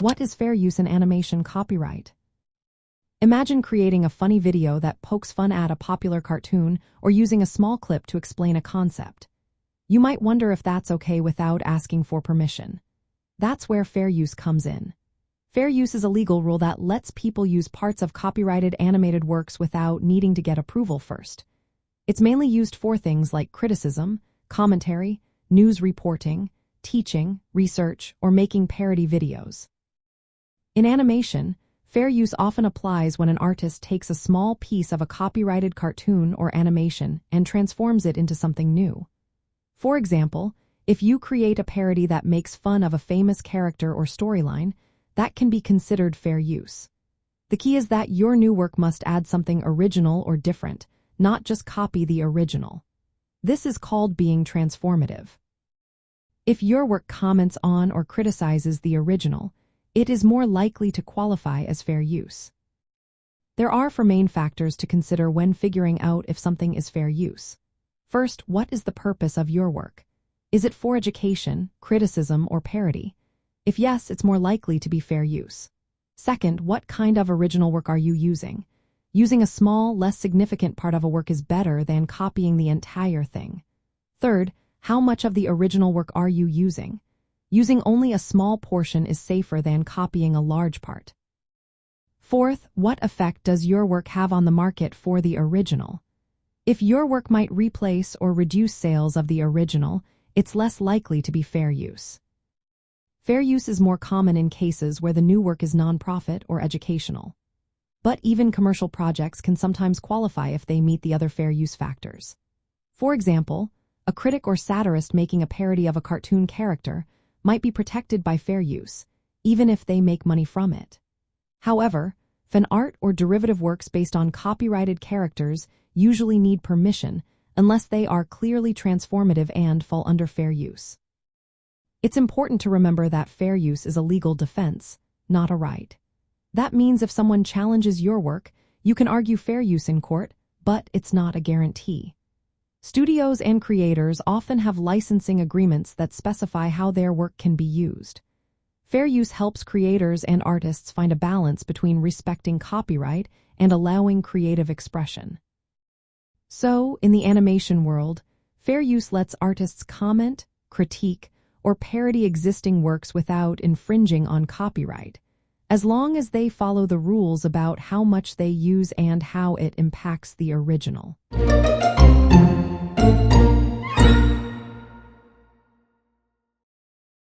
What is fair use in animation copyright? Imagine creating a funny video that pokes fun at a popular cartoon or using a small clip to explain a concept. You might wonder if that's okay without asking for permission. That's where fair use comes in. Fair use is a legal rule that lets people use parts of copyrighted animated works without needing to get approval first. It's mainly used for things like criticism, commentary, news reporting, teaching, research, or making parody videos. In animation, fair use often applies when an artist takes a small piece of a copyrighted cartoon or animation and transforms it into something new. For example, if you create a parody that makes fun of a famous character or storyline, that can be considered fair use. The key is that your new work must add something original or different, not just copy the original. This is called being transformative. If your work comments on or criticizes the original, it is more likely to qualify as fair use. There are four main factors to consider when figuring out if something is fair use. First, what is the purpose of your work? Is it for education, criticism, or parody? If yes, it's more likely to be fair use. Second, what kind of original work are you using? Using a small, less significant part of a work is better than copying the entire thing. Third, how much of the original work are you using? Using only a small portion is safer than copying a large part. Fourth, what effect does your work have on the market for the original? If your work might replace or reduce sales of the original, it's less likely to be fair use. Fair use is more common in cases where the new work is nonprofit or educational. But even commercial projects can sometimes qualify if they meet the other fair use factors. For example, a critic or satirist making a parody of a cartoon character might be protected by fair use, even if they make money from it. However, fan art or derivative works based on copyrighted characters usually need permission unless they are clearly transformative and fall under fair use. It's important to remember that fair use is a legal defense, not a right. That means if someone challenges your work, you can argue fair use in court, but it's not a guarantee. Studios and creators often have licensing agreements that specify how their work can be used. Fair use helps creators and artists find a balance between respecting copyright and allowing creative expression. So, in the animation world, fair use lets artists comment, critique, or parody existing works without infringing on copyright, as long as they follow the rules about how much they use and how it impacts the original.